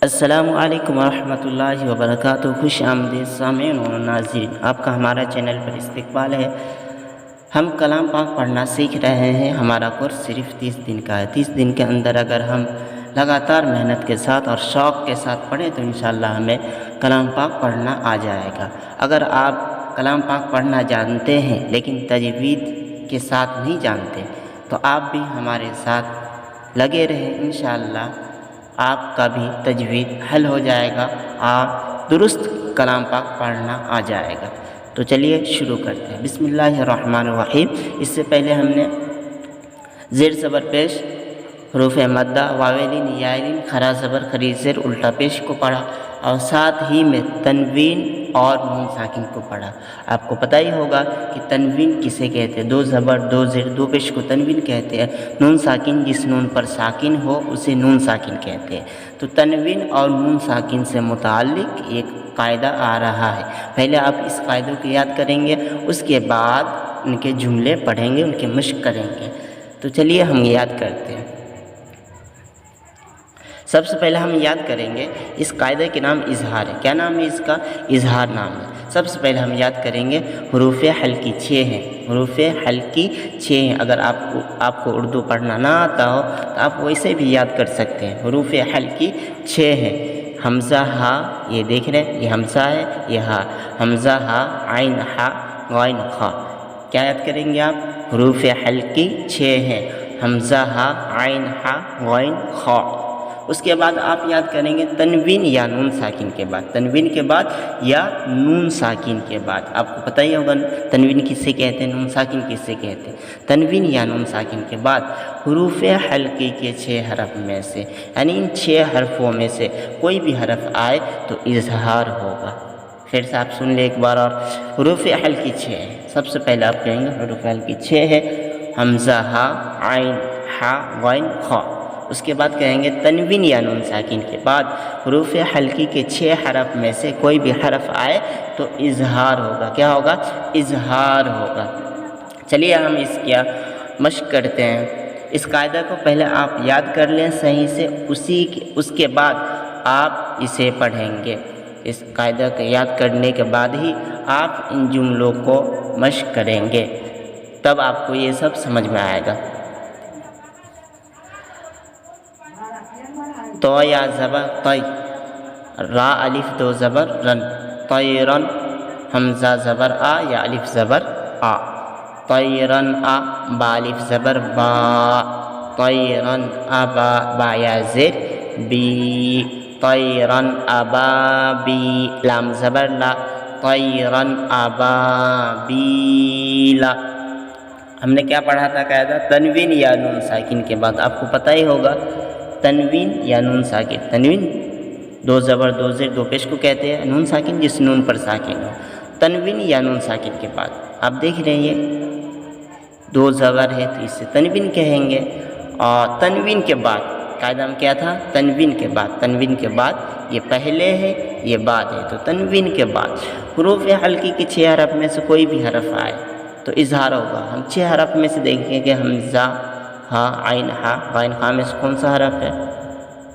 السلام علیکم ورحمۃ اللہ وبرکاتہ۔ خوش آمدید سامعین و ناظرین، آپ کا ہمارا چینل پر استقبال ہے۔ ہم کلام پاک پڑھنا سیکھ رہے ہیں۔ ہمارا کورس صرف 30 دن کا ہے۔ 30 دن کے اندر اگر ہم لگاتار محنت کے ساتھ اور شوق کے ساتھ پڑھیں تو انشاءاللہ ہمیں کلام پاک پڑھنا آ جائے گا۔ اگر آپ کلام پاک پڑھنا جانتے ہیں لیکن تجوید کے ساتھ نہیں جانتے تو آپ بھی ہمارے ساتھ لگے رہیں، انشاءاللہ آپ کا بھی تجوید حل ہو جائے گا، آپ درست کلام پاک پڑھنا آ جائے گا۔ تو چلیے شروع کرتے ہیں۔ بسم اللہ الرحمن الرحیم۔ اس سے پہلے ہم نے زیر زبر پیش، حروف مدہ، واویلین، یائلین، کھڑا زبر، خری زیر، الٹا پیش کو پڑھا اور ساتھ ہی میں تنوین اور نون ساکن کو پڑھا۔ آپ کو پتہ ہی ہوگا کہ تنوین کسے کہتے ہیں، 2 زبر 2 زیر 2 پیش کو تنوین کہتے ہیں۔ نون ساکن جس نون پر ساکن ہو اسے نون ساکن کہتے ہیں۔ تو تنوین اور نون ساکن سے متعلق ایک قاعدہ آ رہا ہے۔ پہلے آپ اس قاعدے کو یاد کریں گے، اس کے بعد ان کے جملے پڑھیں گے، ان کے مشق کریں گے۔ تو چلیے ہم یاد کرتے ہیں۔ سب سے پہلے ہم یاد کریں گے، اس قاعدے کے نام اظہار ہے۔ کیا نام ہے اس کا؟ اظہار نام ہے۔ سب سے پہلے ہم یاد کریں گے حروف حلقی 6 ہیں۔ حروف حلقی 6 ہیں۔ اگر آپ کو اردو پڑھنا نہ آتا ہو تو آپ ویسے بھی یاد کر سکتے ہیں۔ حروف حلقی 6 ہیں۔ حمزہ ہا، یہ دیکھ رہے ہیں، یہ حمزہ ہے، یہ ہا۔ حمزہ ہا، عین ہا، غین خا۔ کیا یاد کریں گے آپ؟ حروف حلقی 6 ہیں۔ حمزہ ہا، عین ہا، غین خا۔ اس کے بعد آپ یاد کریں گے تنوین یا نون ساکن کے بعد، تنوین کے بعد یا نون ساکن کے بعد۔ آپ کو پتہ ہی ہوگا تنوین کس سے کہتے ہیں، نون ساکن کس سے کہتے ہیں۔ تنوین یا نون ساکن کے بعد حروف حلقی کے 6 حرف میں سے، یعنی ان 6 حرفوں میں سے کوئی بھی حرف آئے تو اظہار ہوگا۔ پھر سے آپ سن لیں ایک بار اور۔ حروف حلقی 6 ہے۔ سب سے پہلے آپ کہیں گے حروف حلقی 6 ہے۔ حمزہ ہا، عین ہا، غین خا۔ اس کے بعد کہیں گے تنوین یا نون ساکن کے بعد حروف حلقی کے 6 حرف میں سے کوئی بھی حرف آئے تو اظہار ہوگا۔ کیا ہوگا؟ اظہار ہوگا۔ چلیے ہم اس کی مشق کرتے ہیں۔ اس قاعدہ کو پہلے آپ یاد کر لیں صحیح سے، اس کے بعد آپ اسے پڑھیں گے۔ اس قاعدہ کو یاد کرنے کے بعد ہی آپ ان جملوں کو مشق کریں گے، تب آپ کو یہ سب سمجھ میں آئے گا۔ تو یا زبر طی، را الف 2 زبر رن، طیرن۔ حمزہ زبر آ یا الف زبر آ، طیرن آ۔ با الف زبر با، طیرن ابا، با یا زیر بی، طیرن ابا بی۔ لام زبر لا، طیرن ابا بیلا۔ ہم نے کیا پڑھا تھا قاعدہ؟ تنوین یا نون ساکن کے بعد، آپ کو پتہ ہی ہوگا تنوین یا نون ساکن۔ تنوین 2 زبر 2 زیر 2 پیش کو کہتے ہیں، نون ساکن جس نون پر ساکن ہو۔ تنوین یا نون ساکن کے بعد آپ دیکھ رہے ہیں 2 زبر ہے تو اسے تنوین کہیں گے۔ اور تنوین کے بعد قاعدہ میں کیا تھا؟ تنوین کے بعد، تنوین کے بعد یہ پہلے ہے یہ بعد ہے، تو تنوین کے بعد حروف حلقی کے 6 حرف میں سے کوئی بھی حرف آئے تو اظہار ہوگا۔ ہم 6 حرف میں سے دیکھیں گے حمزہ ہا، عین ہا، غین خا میں سے کون سا حرف ہے؟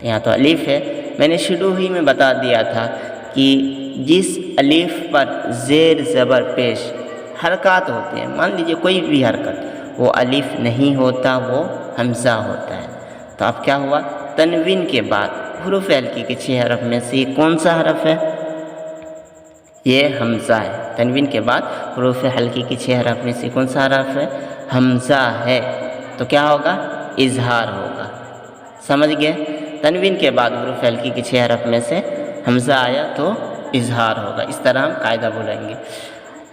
یہاں تو الف ہے۔ میں نے شروع ہی میں بتا دیا تھا کہ جس الف پر زیر زبر پیش حرکات ہوتے ہیں، مان لیجئے کوئی بھی حرکت، وہ الف نہیں ہوتا، وہ حمزہ ہوتا ہے۔ تو اب کیا ہوا؟ تنوین کے بعد حروف حلقی کے 6 حرف میں سے کون سا حرف ہے؟ یہ حمزہ ہے۔ تنوین کے بعد حروف حلقی کے 6 حرف میں سے کون سا حرف ہے؟ حمزہ ہے۔ تو کیا ہوگا؟ اظہار ہوگا۔ سمجھ گئے؟ تنوین کے بعد حروف حلقی کے 6 حرف میں سے حمزہ آیا تو اظہار ہوگا۔ اس طرح ہم قاعدہ بولیں گے۔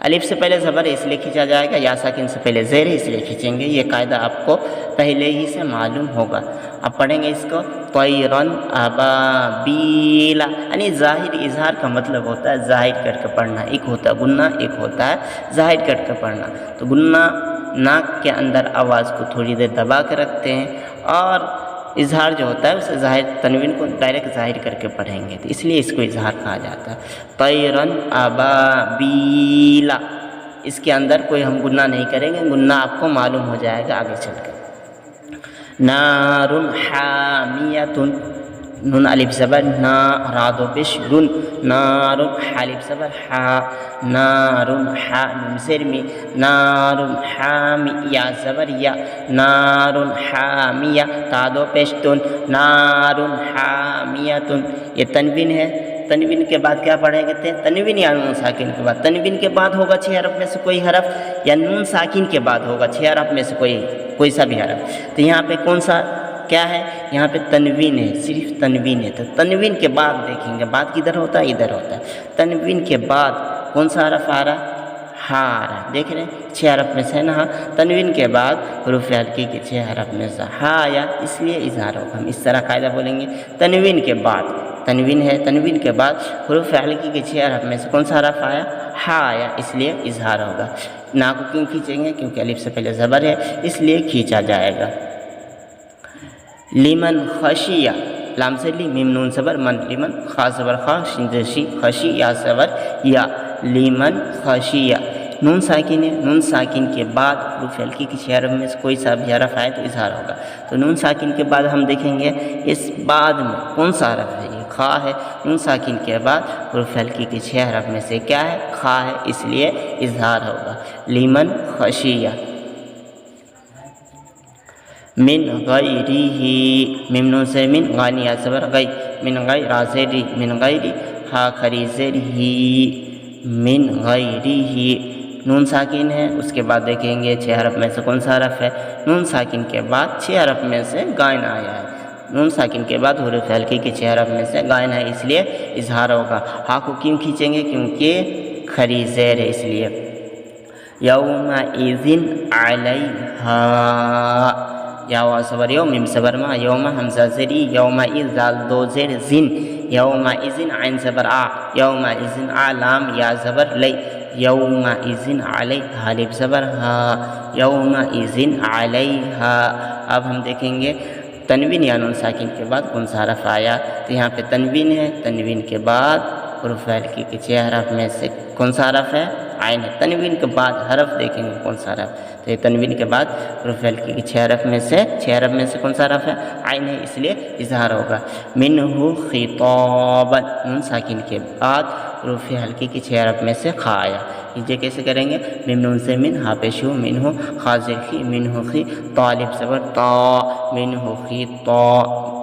الف سے پہلے زبر ہے اس لیے کھینچا جائے گا، یا ساکن سے پہلے زیر ہے اس لیے کھینچیں گے۔ یہ قاعدہ آپ کو پہلے ہی سے معلوم ہوگا۔ اب پڑھیں گے اس کو، طیرن ابابیلا، یعنی ظاہر اظہار کا مطلب ہوتا ہے ظاہر کر کے پڑھنا۔ ایک ہوتا ہے گنہ، ایک ہوتا ہے ظاہر کر کے پڑھنا۔ تو گنہ ناک کے اندر آواز کو تھوڑی دیر دبا کے رکھتے ہیں، اور اظہار جو ہوتا ہے اسے ظاہر تنوین کو ڈائریکٹ ظاہر کر کے پڑھیں گے، تو اس لیے اس کو اظہار کہا جاتا ہے۔ طیرن ابابیلا، اس کے اندر کوئی ہم گنہ نہیں کریں گے، گنہ آپ کو معلوم ہو جائے گا آگے چل کر۔ نار حامیۃ، نون الف زبر نا، را دو پیش رن، نار، حا الف زبر حا، نار حا، نون زیر می، نار حامی، یا زبر یا، نار حامیہ، تا دو پیش تن، نار حامیتن، یہ تنوین ہے۔ تنوین کے بعد کیا پڑھیں گے؟ تنوین یا نون ساکن کے بعد، تنوین کے بعد ہوگا 6 حرف میں سے کوئی حرف، یا نون ساکن کے بعد ہوگا 6 حرف میں سے کوئی سا بھی حرف۔ تو یہاں پہ کون سا کیا ہے؟ یہاں پہ تنوین ہے، صرف تنوین ہے۔ تو تنوین کے بعد دیکھیں گے، بعد کدھر ہوتا ہے؟ ادھر ہوتا ہے۔ تنوین کے بعد کون سا حرف آ رہا؟ ہا آ رہا ہے، دیکھ رہے ہیں 6 حرف میں سے نا ہا۔ تنوین کے بعد حروف ہلکی کے 6 حرف میں سے ہا آیا، اس لیے اظہار ہوگا۔ ہم اس طرح قاعدہ بولیں گے، تنوین کے بعد، تنوین ہے، تنوین کے بعد حروف ہلکی کے 6 حرف میں سے کون سا حرف آیا؟ ہا آیا، اس لیے اظہار ہوگا۔ نا کو کیوں کھینچیں گے؟ کیونکہ الف سے پہلے زبر ہے، اس لیے کھینچا جائے گا۔ لمن خشیہ، لام سے لی، میم نون زبر من، لمن، خا زبر خا، شین شی، خشی، یا زبر یا، لمن خشیہ۔ نون ساکن ہے، نون ساکن کے بعد حروف ہلکی کی 6 حرف میں سے کوئی سا بھی حرف آئے تو اظہار ہوگا۔ تو نون ساکن کے بعد ہم دیکھیں گے اس بعد میں کون سا حرف ہے؟ یہ خا ہے۔ نون ساکن کے بعد حروف ہلکی کے 6 حرف میں سے کیا ہے؟ خا ہے، اس لیے اظہار ہوگا۔ لمن خشیہ۔ من غیرہ، میم نون سے من، غانی یا زبر غی، من غیر، را زیری، من غیری، ہا کھری زیر ہی، من غیرہ۔ نون ساکن ہے، اس کے بعد دیکھیں گے 6 حرف میں سے کون سا حرف ہے؟ نون ساکن کے بعد 6 حرف میں سے غائن آیا ہے۔ نون ساکن کے بعد حروف ہلکی کے 6 حرف میں سے غائن ہے، اس لیے اظہار ہوگا۔ ہا کو کیوں کھینچیں گے؟ کیونکہ کھری زیر ہے، اس لیے۔ یومئذ علیہا، یا وا صبر یوم، میم صبر ما، یوم حمزہ زری، یومئذ دال دو زیر زن، یومئذ عین زبر آ، یومئذ آ، لام یا زبر لی، یومئذ علیہا، الف زبر ہا، یومئذ علیہا۔ اب ہم دیکھیں گے تنوین یا نون ساکن کے بعد کون سا حرف آیا؟ تو یہاں پہ تنوین ہے، تنوین کے بعد حروف ہلکی کے 6 حرف میں سے کون سا حرف ہے؟ عین ہے۔ تنوین کے بعد حرف دیکھیں گے کون سا حرف؟ تو یہ تنوین کے بعد حروف ہلکی کے 6 حرف میں سے کون سا حرف ہے؟ عین ہے، اس لیے اظہار ہوگا۔ منہ خطابا، نون ساکن کے بعد حروف ہلکی کے 6 حرف میں سے خا آیا۔ یہ کیسے کریں گے؟ میم نون سے من، ہا پیش ہو، منہ، خا زیر خی، منہ خی، تا الف زبر تا، منہ خطا،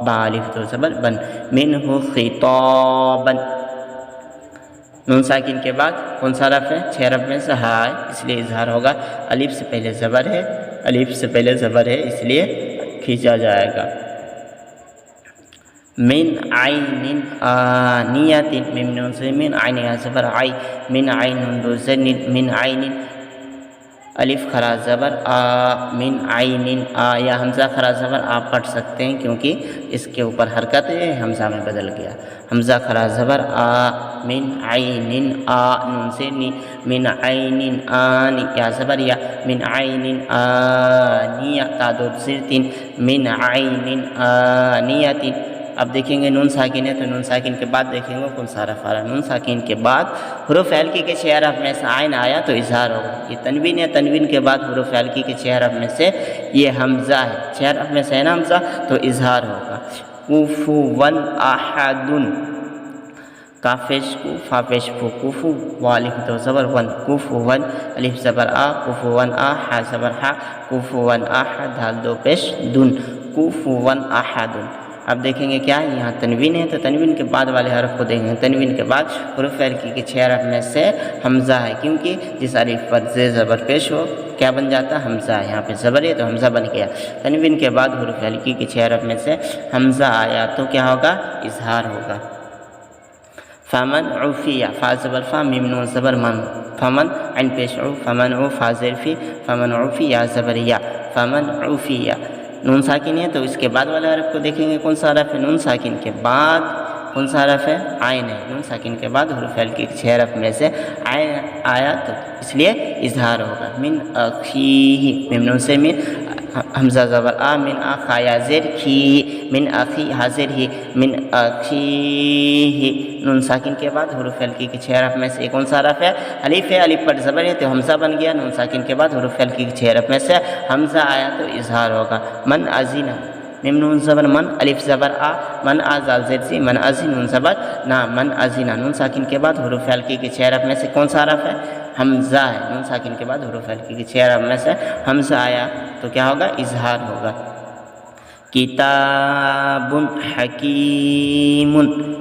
با الف دو زبر بن، منہ خطابا۔ نون ساکن کے بعد کون سا حرف ہے؟ 6 حرف میں سے ہا ہے، اس لیے اظہار ہوگا۔ الف سے پہلے زبر ہے، الف سے پہلے زبر ہے، اس لیے کھینچا جائے گا۔ من عین آنیۃ، میم نون سے من، عین یا زبر عی، من عین دو زر، من عین الف کھڑا زبر آ، من عین آ، یا حمزہ کھڑا زبر آپ پڑھ سکتے ہیں کیونکہ اس کے اوپر حرکت ہے، حمزہ میں بدل گیا۔ حمزہ کھڑا زبر آ، من عین آ، نون سے نی، من عین آنی، یا زبر یا، من عین آنیہ، تا دو زر تین، من عین آنیۃ۔ اب دیکھیں گے نون ساکن ہے، تو نون ساکن کے بعد دیکھیں گے کون سا حرف آ رہا ہے۔ نون ساکن کے بعد حروف ہلکی کے 6 حرف میں سے عین آیا تو اظہار ہوگا۔ یہ تنوین ہے، تنوین کے بعد حروف ہلکی کے 6 حرف میں سے یہ حمزہ ہے، 6 حرف میں سے ہے نا حمزہ، تو اظہار ہوگا۔ کفوا احد، کاف پیش کو، فا پیش فو، کفو، وا الف دو زبر ون، کفوا، الف زبر آ، کفوا آ، ہا زبر ہا، کفوا احد، دال دو پیش دن، کفوا احد۔ اب دیکھیں گے کیا یہاں تنوین ہے، تو تنوین کے بعد والے حرف کو دیکھیں گے۔ تنوین کے بعد حروف ہلکی کے 6 حرف میں سے حمزہ ہے، کیونکہ جس الف پر زیر زبر پیش ہو کیا بن جاتا ہے؟ حمزہ ہے۔ یہاں پہ زبر ہے تو حمزہ بن گیا۔ تنوین کے بعد حروف ہلکی کے 6 حرف میں سے حمزہ آیا تو کیا ہوگا؟ اظہار ہوگا۔ فمن عفی، فا زبر فا، میم نون زبر من، فمن عین پیش عو، فمن عو، فا زیر فی، فمن عفی، یا زبر یا، فمن عفی۔ نون ساکن ہے تو اس کے بعد والے حرف کو دیکھیں گے کون سا حرف ہے؟ نون ساکن کے بعد کون سا حرف ہے؟ عین ہے۔ نون ساکن کے بعد حروف ہلکی کے 6 حرف میں سے عین آیا تو اس لیے اظہار ہوگا۔ من اخیہ، میم نون سے من، حمزہ زبر آ، من آخا یا زیر کھی، من اخی حاضر ہی، من اخیہ۔ نون ساکن کے بعد حروف ہلکی کے 6 حرف میں سے کون سا حرف ہے؟ الف ہے، الف پر زبر ہے تو حمزہ بن گیا۔ نون ساکن کے بعد حروف ہلکی کے 6 حرف میں سے حمزہ آیا تو اظہار ہوگا۔ من ازینہ، میم نون زبر من، الف زبر آ، من آ زال زیر سی، من ازی نون زبر نا، من ازینا نون ساکن کے بعد حروف ہلکی کے 6 حرف میں سے کون سا حرف ہے؟ حمزہ ہے، نون ساکن کے بعد حروف ہلکی کے 6 حرف میں سے حمزہ آیا تو کیا ہوگا؟ اظہار ہوگا۔ کتاب حکیم،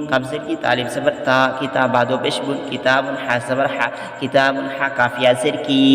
کب زیر کی طالب زبر تا، کتاب بادو پیش بن، کتاب ح زبر ح، کتاب ح کافیہ زیر کی،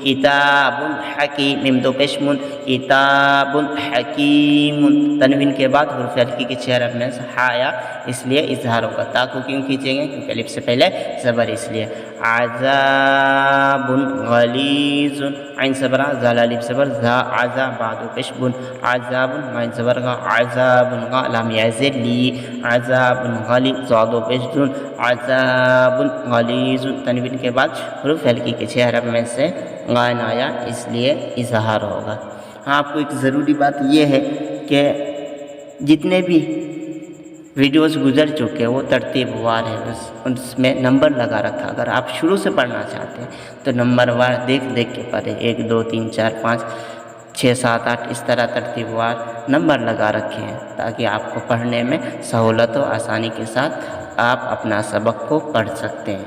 کتاب حکیم میم دو پیش من، کتاب حکیم، تنوین کے بعد حروف ہلکی کی 6 حرف میں سے ح آیا اس لیے اظہار ہوگا۔ تا کو کیوں کھینچیں گے؟ کیونکہ الف سے پہلے زبر اس لیے۔ عذاب غلیظ، عین زبر زال الف زبر ذا، عذا بادو پیش بن، عذاب عین زبر غا، عذاب غا لام یا زیر لی، عذاب غلیظ ضاد پیش دون، عذاب غلیظ، تنوین کے بعد حروف ہلکی کے 6 حرف میں سے غائن آیا اس لیے اظہار ہوگا۔ ہاں آپ کو ایک ضروری بات یہ ہے کہ جتنے بھی ویڈیوز گزر چکے وہ ترتیب وار ہے، اس میں نمبر لگا رکھا، اگر آپ شروع سے پڑھنا چاہتے ہیں تو نمبر وار دیکھ کے پڑھیں، 1 2 3 4 5 6 7 8 اس طرح ترتیب وار نمبر لگا رکھے ہیں تاکہ آپ کو پڑھنے میں سہولت و آسانی کے ساتھ آپ اپنا سبق کو پڑھ سکتے ہیں۔